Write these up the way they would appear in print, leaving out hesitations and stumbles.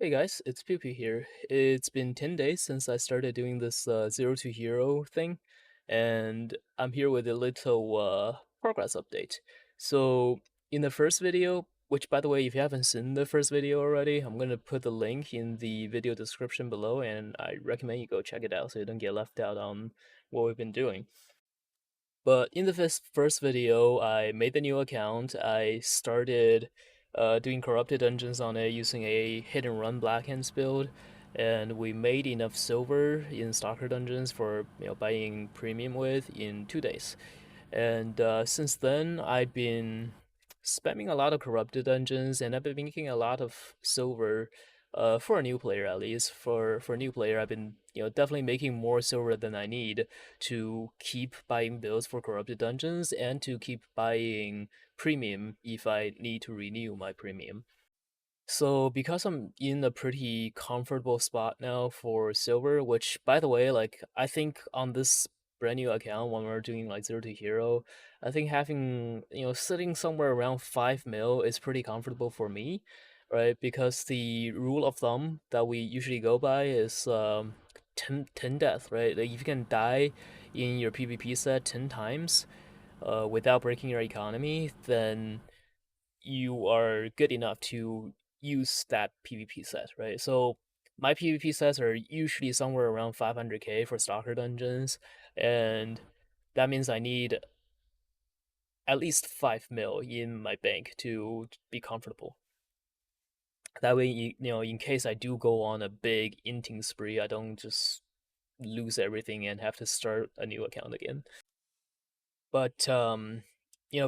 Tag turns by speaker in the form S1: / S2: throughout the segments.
S1: Hey guys, it's pewpew here. It's been 10 days since I started doing this Zero to Hero thing, and I'm here with a little progress update. So, in the first video, which by the way, if you haven't seen the first video already, I'm gonna put the link in the video description below, and I recommend you go check it out so you don't get left out on what we've been doing. But in the first video, I made the new account. I started doing corrupted dungeons on it using a hit and run Black Hands build, and we made enough silver in Stalker dungeons for buying premium with in 2 days. And since then, I've been spamming a lot of corrupted dungeons, and I've been making a lot of silver. For a new player, at least for a new player, I've been definitely making more silver than I need to keep buying builds for corrupted dungeons and to keep buying premium if I need to renew my premium. So because I'm in a pretty comfortable spot now for silver, which by the way, like I think on this brand new account when we're doing like zero to hero, I think having sitting somewhere around 5 mil is pretty comfortable for me, right? Because the rule of thumb that we usually go by is 10 death, right? Like if you can die in your PvP set 10 times without breaking your economy, then you are good enough to use that PvP set, right? So my PvP sets are usually somewhere around 500k for Stalker dungeons, and that means I need at least 5 mil in my bank to be comfortable. That way, in case I do go on a big inting spree, I don't just lose everything and have to start a new account again. But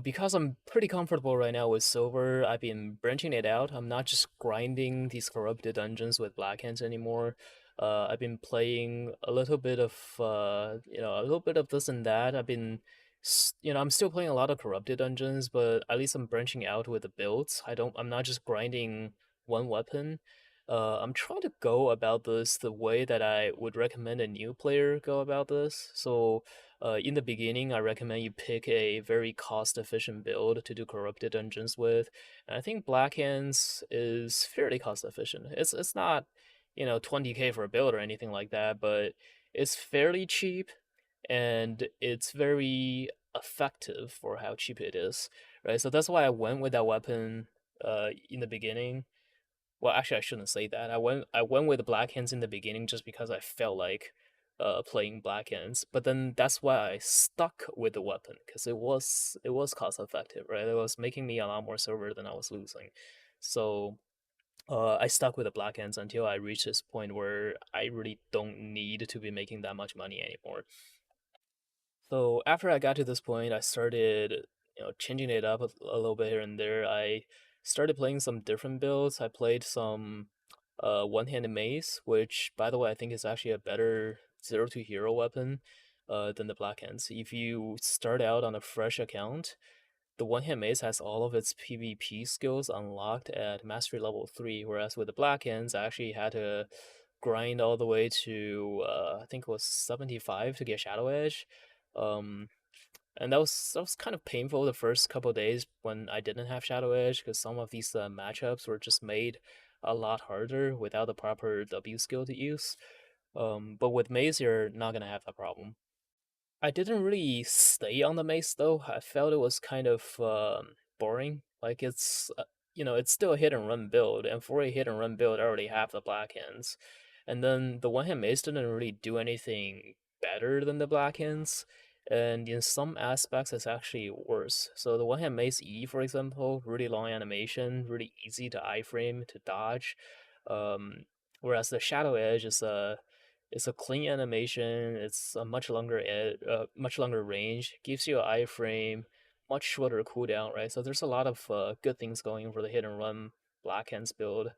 S1: because I'm pretty comfortable right now with silver, I've been branching it out. I'm not just grinding these corrupted dungeons with black hands anymore. I've been playing a little bit of a little bit of this and that. I'm still playing a lot of corrupted dungeons, but at least I'm branching out with the builds. I'm not just grinding one weapon. I'm trying to go about this the way that I would recommend a new player go about this. So in the beginning, I recommend you pick a very cost-efficient build to do corrupted dungeons with. And I think Black Hands is fairly cost-efficient. It's not, 20k for a build or anything like that, but it's fairly cheap and it's very effective for how cheap it is, right? So that's why I went with that weapon in the beginning. Well, actually, I shouldn't say that. I went with the black hands in the beginning just because I felt like playing black hands. But then that's why I stuck with the weapon because it was cost effective, right? It was making me a lot more silver than I was losing. So I stuck with the black hands until I reached this point where I really don't need to be making that much money anymore. So after I got to this point, I started, changing it up a little bit here and there. I started playing some different builds. I played some one-handed mace, which, by the way, I think is actually a better zero to hero weapon than the black hands. If you start out on a fresh account, the one-hand mace has all of its PvP skills unlocked at mastery level 3, whereas with the black hands, I actually had to grind all the way to I think it was 75 to get Shadow Edge. Um, and that was kind of painful the first couple days when I didn't have Shadow Edge because some of these matchups were just made a lot harder without the proper W skill to use. But with Maze, you're not gonna have that problem. I didn't really stay on the mace though. I felt it was kind of boring. Like it's still a hit and run build, and for a hit and run build, I already have the black hands, and then the one hand mace didn't really do anything better than the black hands, and in some aspects, it's actually worse. So the one hand mace E, for example, really long animation, really easy to iframe to dodge, um, whereas the shadow edge is a clean animation. It's a much longer range. Gives you an iframe, much shorter cooldown, right? So there's a lot of good things going for the hit and run Black Hands build,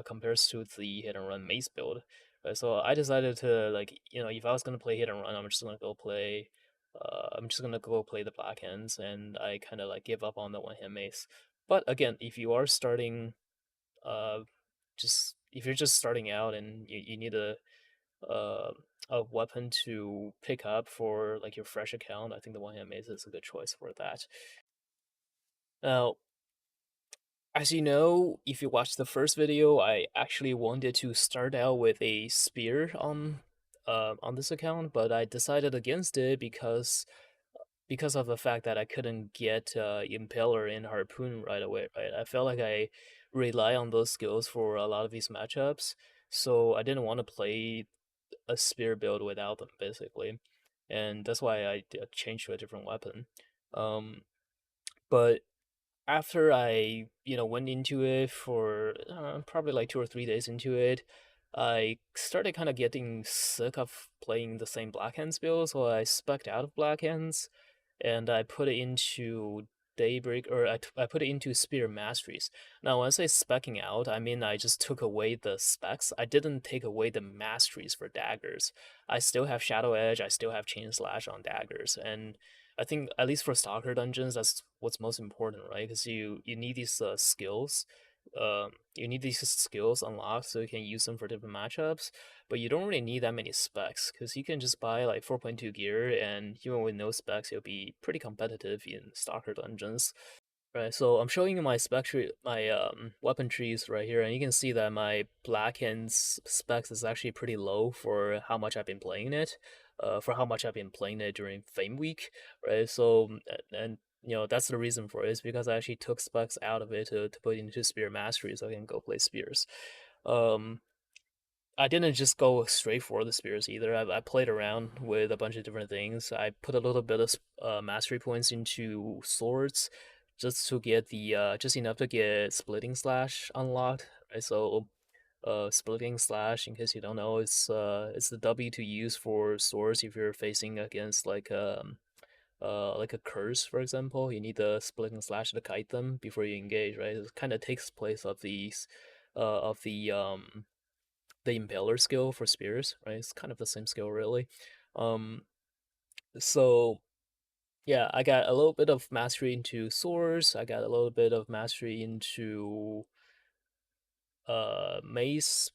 S1: compared to the hit and run Mace build. Right? So I decided to if I was gonna play hit and run, I'm just gonna go play. I'm just gonna go play the Black Hands, and I kind of like give up on the one hand Mace. But again, if you are starting, uh, just if you're just starting out and you need uh, a weapon to pick up for like your fresh account, I think the one hand mace is a good choice for that. Now, As you know, if you watched the first video, I actually wanted to start out with a spear on this account, but I decided against it because of the fact that I couldn't get Impaler and Harpoon right away, right? I felt like I rely on those skills for a lot of these matchups, so I didn't want to play a spear build without them, basically. And that's why I changed to a different weapon. Um, but after I, went into it for probably like 2 or 3 days into it, I started kind of getting sick of playing the same Black Hands build, so I specced out of Black Hands and I put it into Daybreak, or I put it into Spear Masteries. Now, when I say specking out, I mean I just took away the specs. I didn't take away the masteries for daggers. I still have Shadow Edge, I still have Chain Slash on daggers, and I think at least for Stalker dungeons, that's what's most important, right? Because you need these skills. You need these skills unlocked so you can use them for different matchups, but you don't really need that many specs because you can just buy like 4.2 gear, and even with no specs, you'll be pretty competitive in Stalker dungeons. Right, so I'm showing you my spec tree, my weapon trees right here, and you can see that my Black Hands specs is actually pretty low for how much I've been playing it, during Fame Week, right? So and that's the reason for it, is because I actually took specs out of it to put into Spear Mastery so I can go play spears. Um, I didn't just go straight for the spears either. I played around with a bunch of different things. I put a little bit of mastery points into swords, just to get the just enough to get splitting slash unlocked. Right, so splitting slash, in case you don't know, it's the W to use for swords if you're facing against like a curse, for example. You need the splitting slash to kite them before you engage. Right, it kind of takes place of these of the impaler skill for spears, right? It's kind of the same skill, really. Um, so yeah, I got a little bit of mastery into swords. I got a little bit of mastery into mace,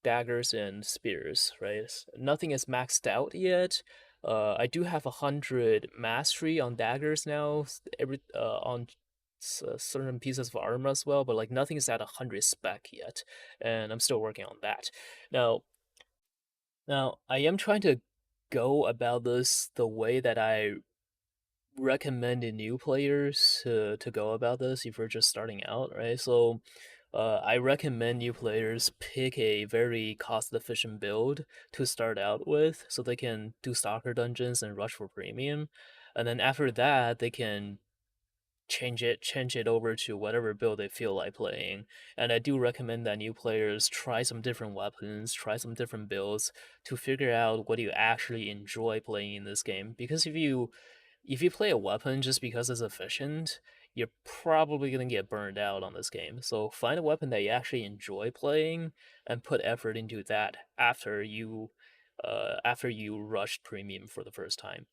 S1: daggers, and spears, right? Nothing is maxed out yet. I do have 100 mastery on daggers now, on certain pieces of armor as well, but like nothing is at 100 spec yet, and I'm still working on that. Now, I am trying to go about this the way that I recommend new players to go about this if you're just starting out, right? So, I recommend new players pick a very cost-efficient build to start out with, so they can do stalker dungeons and rush for premium, and then after that, they can change it over to whatever build they feel like playing. And I do recommend that new players try some different weapons, try some different builds to figure out what you actually enjoy playing in this game. Because if you play a weapon just because it's efficient, you're probably gonna get burned out on this game. So find a weapon that you actually enjoy playing and put effort into that after you rushed premium for the first time.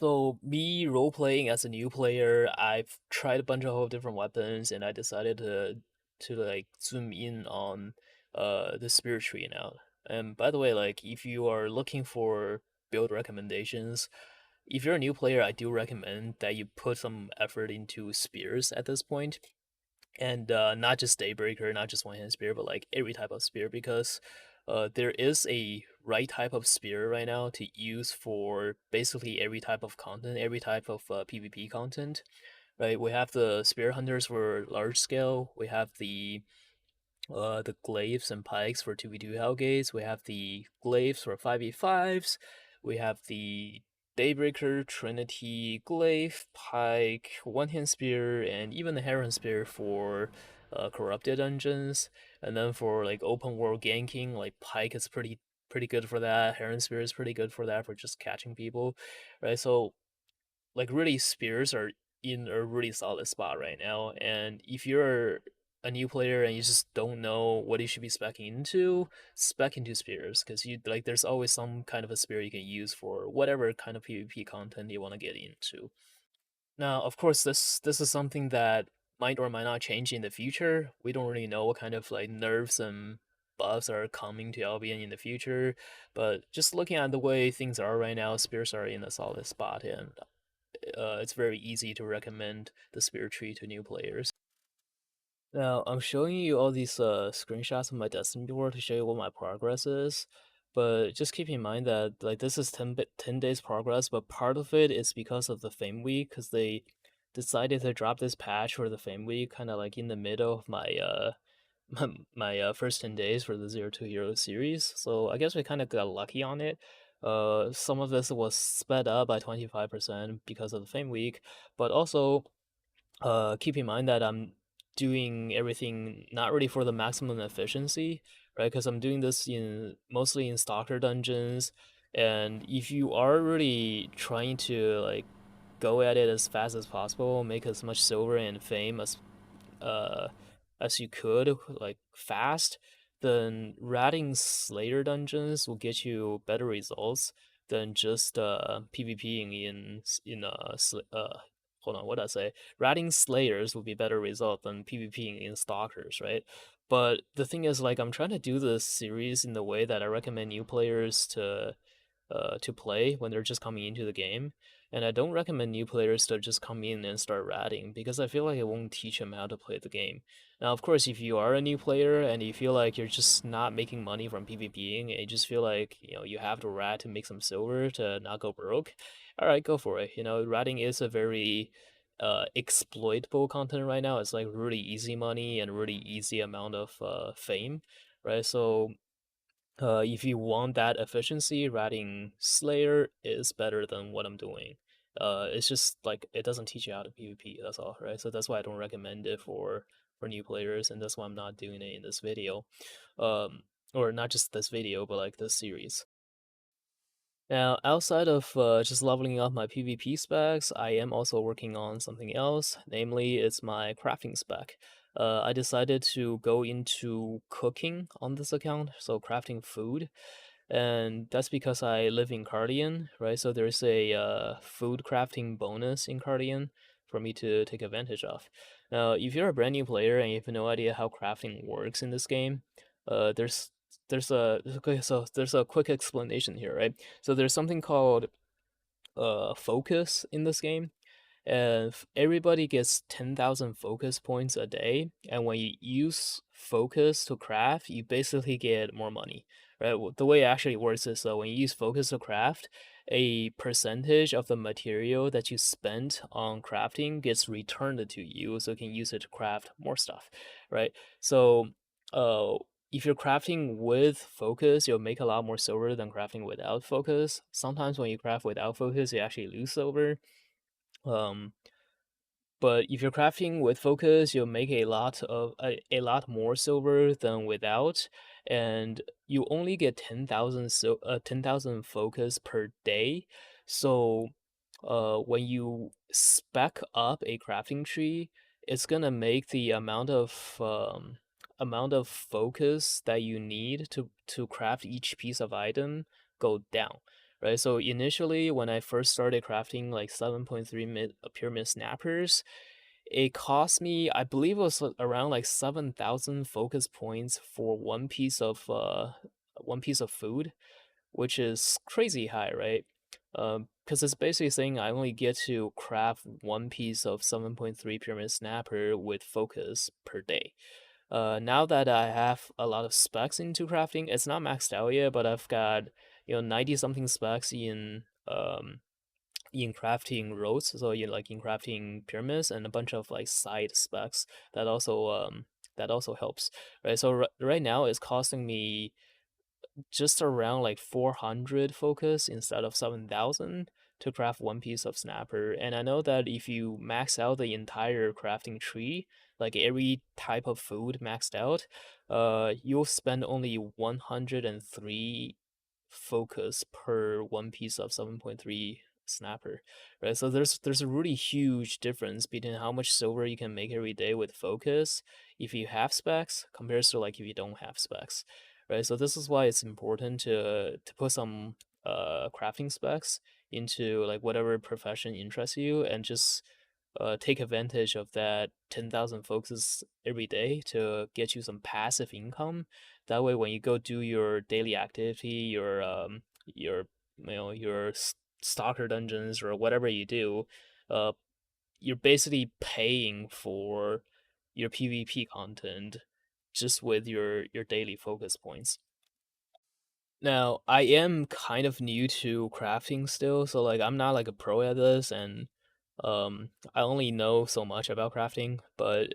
S1: So me role playing as a new player, I've tried a bunch of different weapons, and I decided to like zoom in on the spirit tree now. And by the way, like if you are looking for build recommendations, if you're a new player, I do recommend that you put some effort into spears at this point, and not just Daybreaker, not just one hand spear, but like every type of spear, because there is a right type of spear right now to use for basically every type of content, every type of PvP content. Right, we have the spear hunters for large scale. We have the glaives and pikes for 2v2 Hellgates. We have the glaives for 5v5s. We have the Daybreaker, Trinity, Glaive, Pike, One Hand Spear, and even the Heron Spear for corrupted dungeons. And then for like open world ganking, like Pike is pretty good for that. Heron Spear is pretty good for that, for just catching people, right? So like really spears are in a really solid spot right now. And if you're a new player and you just don't know what you should be specking into, spec into spears, because you like there's always some kind of a spear you can use for whatever kind of PvP content you want to get into. Now, of course, this is something that might or might not change in the future. We don't really know what kind of like nerfs and buffs are coming to Albion in the future, but just looking at the way things are right now, spears are in a solid spot, and it's very easy to recommend the spirit tree to new players. Now, I'm showing you all these screenshots of my Destiny board to show you what my progress is, but just keep in mind that like this is 10 days progress, but part of it is because of the Fame Week, because they decided to drop this patch for the Fame Week kind of like in the middle of my my first 10 days for the Zero to Hero series. So I guess we kind of got lucky on it. Some of this was sped up by 25% because of the Fame Week, but also keep in mind that I'm doing everything not really for the maximum efficiency, right? Because I'm doing this in mostly in stalker dungeons, and if you are really trying to like go at it as fast as possible, make as much silver and fame uh as you could, like fast, then ratting Slayer dungeons will get you better results than just PvPing hold on, what did I say? Ratting Slayers would be better result than PvPing in Stalkers, right? But the thing is, like, I'm trying to do this series in the way that I recommend new players to play when they're just coming into the game. And I don't recommend new players to just come in and start ratting because I feel like it won't teach them how to play the game. Now, of course, if you are a new player and you feel like you're just not making money from PvPing and you just feel like, you have to rat to make some silver to not go broke, all right, go for it. Ratting is a very exploitable content right now. It's like really easy money and really easy amount of fame, right? So if you want that efficiency, writing Slayer is better than what I'm doing. It's just like it doesn't teach you how to PvP. That's all, right? So that's why I don't recommend it for new players, and that's why I'm not doing it in this video, um, or not just this video, but like this series. Now, outside of just leveling up my PvP specs, I am also working on something else. Namely, it's my crafting spec. I decided to go into cooking on this account, so crafting food, and that's because I live in Cardian, right? So there's a food crafting bonus in Cardian for me to take advantage of. Now, if you're a brand new player and you have no idea how crafting works in this game, there's a quick explanation here, right? So there's something called focus in this game, and everybody gets 10,000 focus points a day. And when you use focus to craft, you basically get more money, right? The way it actually works is when you use focus to craft, a percentage of the material that you spent on crafting gets returned to you, so you can use it to craft more stuff, right? So, uh, if you're crafting with focus, you'll make a lot more silver than crafting without focus. Sometimes when you craft without focus, you actually lose silver. Um, but if you're crafting with focus, you'll make a lot more silver than without, and you only get 10,000 focus per day. So, when you spec up a crafting tree, it's gonna make the amount of focus that you need to craft each piece of item go down, right? So initially, when I first started crafting like 7.3 pyramid snappers, it cost me, I believe it was around like 7,000 focus points for one piece of food, which is crazy high, right? Because it's basically saying I only get to craft one piece of 7.3 pyramid snapper with focus per day. Now that I have a lot of specs into crafting, it's not maxed out yet, but I've got 90 something specs in crafting roads, so like in crafting pyramids and a bunch of like side specs that also helps, right? So right now it's costing me just around like 400 focus instead of 7,000 to craft one piece of snapper. And I know that if you max out the entire crafting tree, like every type of food maxed out, you'll spend only 103 focus per one piece of 7.3 snapper, right? So there's a really huge difference between how much silver you can make every day with focus if you have specs compared to like if you don't have specs, right? So this is why it's important to put some crafting specs into like whatever profession interests you and just take advantage of that 10,000 focus every day to get you some passive income. That way, when you go do your daily activity, your stalker dungeons or whatever you do, uh, you're basically paying for your PvP content just with your daily focus points. Now, I am kind of new to crafting still, so like I'm not like a pro at this, and I only know so much about crafting, but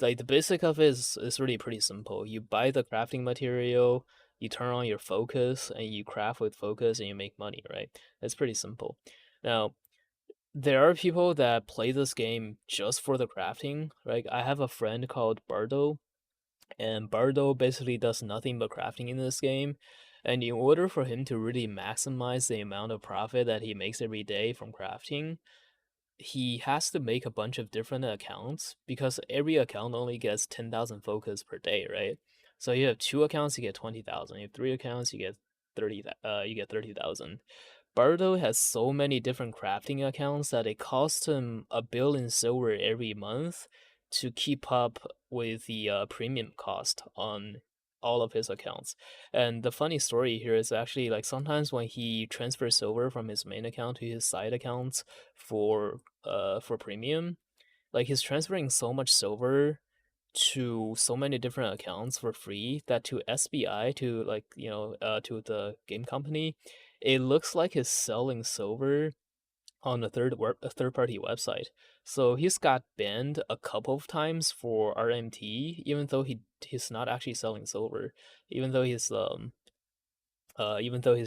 S1: like the basic of it is really pretty simple. You buy the crafting material, you turn on your focus, and you craft with focus, and you make money, right? It's pretty simple. Now, there are people that play this game just for the crafting. Like I have a friend called Bardo, and Bardo basically does nothing but crafting in this game. And in order for him to really maximize the amount of profit that he makes every day from crafting, he has to make a bunch of different accounts because every account only gets 10,000 focus per day, right? So you have two accounts, you get 20,000. You have three accounts, you get 30,000. Bardo has so many different crafting accounts that it costs him 1 billion silver every month to keep up with the premium cost on all of his accounts. And the funny story here is actually like sometimes when he transfers silver from his main account to his side accounts for premium, like he's transferring so much silver to so many different accounts for free that to SBI, to like to the game company, it looks like he's selling silver on a third party website. So he's got banned a couple of times for RMT, even though he's not actually selling silver, even though he's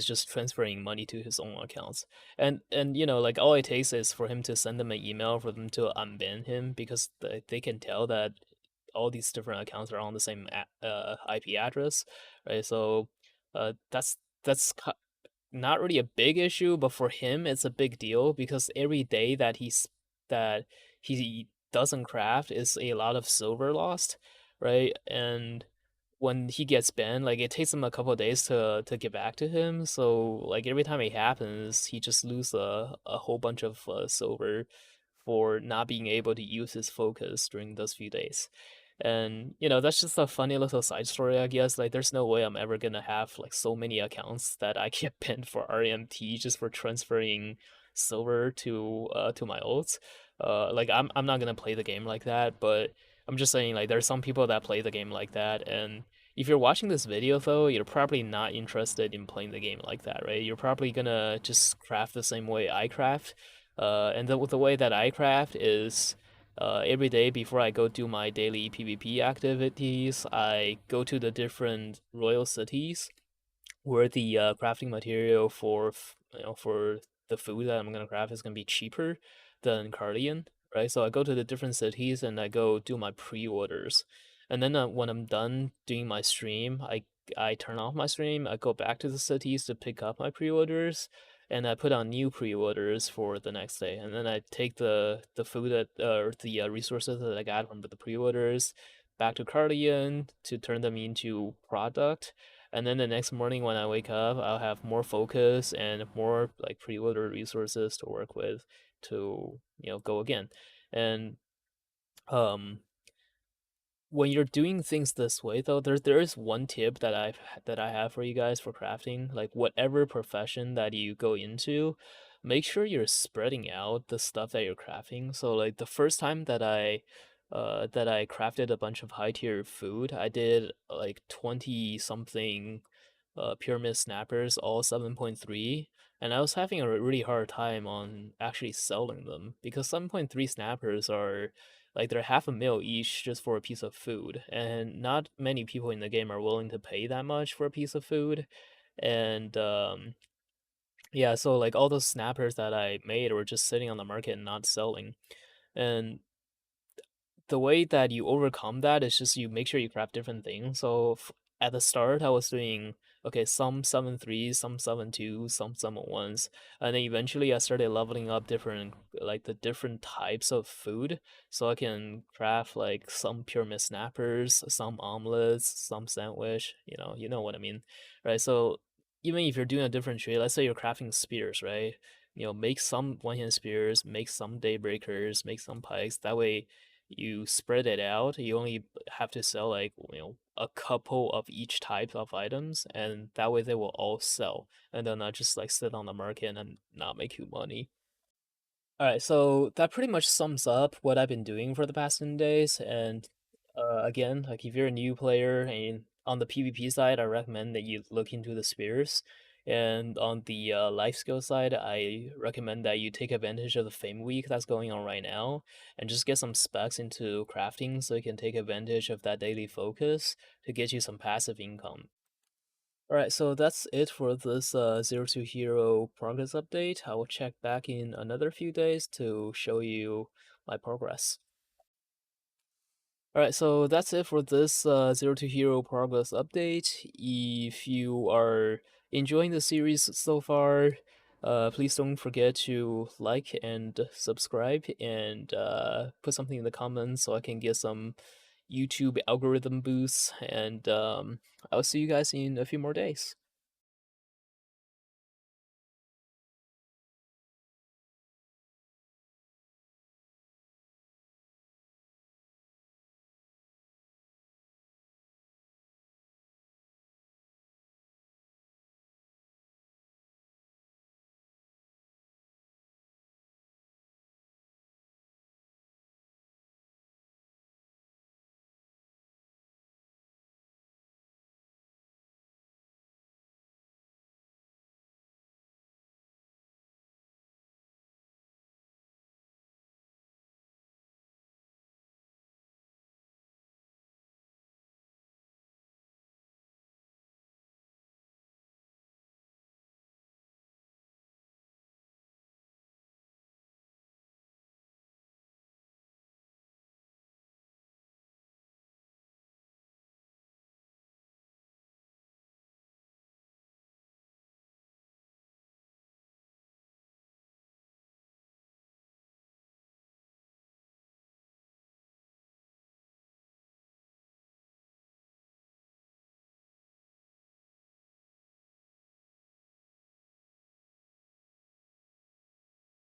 S1: just transferring money to his own accounts. And like all it takes is for him to send them an email for them to unban him, because they can tell that all these different accounts are on the same IP address, right? So that's not really a big issue, but for him it's a big deal because every day that he doesn't craft is a lot of silver lost, right? And when he gets banned, like it takes him a couple of days to get back to him. So like every time it happens, he just loses a whole bunch of silver for not being able to use his focus during those few days. And that's just a funny little side story, I guess. Like there's no way I'm ever gonna have like so many accounts that I get banned for RMT just for transferring silver to my ults. Like I'm not gonna play the game like that, but I'm just saying like there's some people that play the game like that. And if you're watching this video though, you're probably not interested in playing the game like that, right? You're probably gonna just craft the same way I craft. And the way that I craft is every day before I go do my daily PvP activities, I go to the different royal cities where the crafting material for the food that I'm gonna craft is gonna be cheaper than Cardian, right? So I go to the different cities and I go do my pre-orders, and then when I'm done doing my stream, I turn off my stream. I go back to the cities to pick up my pre-orders, and I put on new pre-orders for the next day, and then I take the food or the resources that I got from the pre-orders back to Cardian to turn them into product. And then the next morning when I wake up, I'll have more focus and more like pre-order resources to work with to go again. And um when you're doing things this way though, there is one tip that I have for you guys for crafting. Like whatever profession that you go into, make sure you're spreading out the stuff that you're crafting. So like the first time that I crafted a bunch of high tier food, I did like 20 something pyramid snappers, all 7.3, and I was having a really hard time on actually selling them because 7.3 snappers are like they're half a mil each just for a piece of food, and not many people in the game are willing to pay that much for a piece of food. And yeah, so like all those snappers that I made were just sitting on the market and not selling. And the way that you overcome that is just you make sure you craft different things. So at the start, I was doing okay, some 7.3s, some 7.2s, some 7.1s, and then eventually I started leveling up different like the different types of food, so I can craft like some pyramid snappers, some omelets, some sandwich. You know what I mean, right? So even if you're doing a different trade, let's say you're crafting spears, right? Make some one-hand spears, make some daybreakers, make some pikes. That way you spread it out. You only have to sell like a couple of each type of items, and that way they will all sell, and then not just like sit on the market and not make you money. Alright, so that pretty much sums up what I've been doing for the past 10 days, and, again, like, if you're a new player and on the PvP side, I recommend that you look into the spears, and on the, life skill side, I recommend that you take advantage of the Fame Week that's going on right now, and just get some specs into crafting so you can take advantage of that daily focus to get you some passive income. Alright, so that's it for this Zero to Hero progress update. I will check back in another few days to show you my progress. Alright, so that's it for this Zero to Hero progress update. If you are enjoying the series so far, please don't forget to like and subscribe and put something in the comments so I can get some YouTube algorithm boosts. And I'll see you guys in a few more days.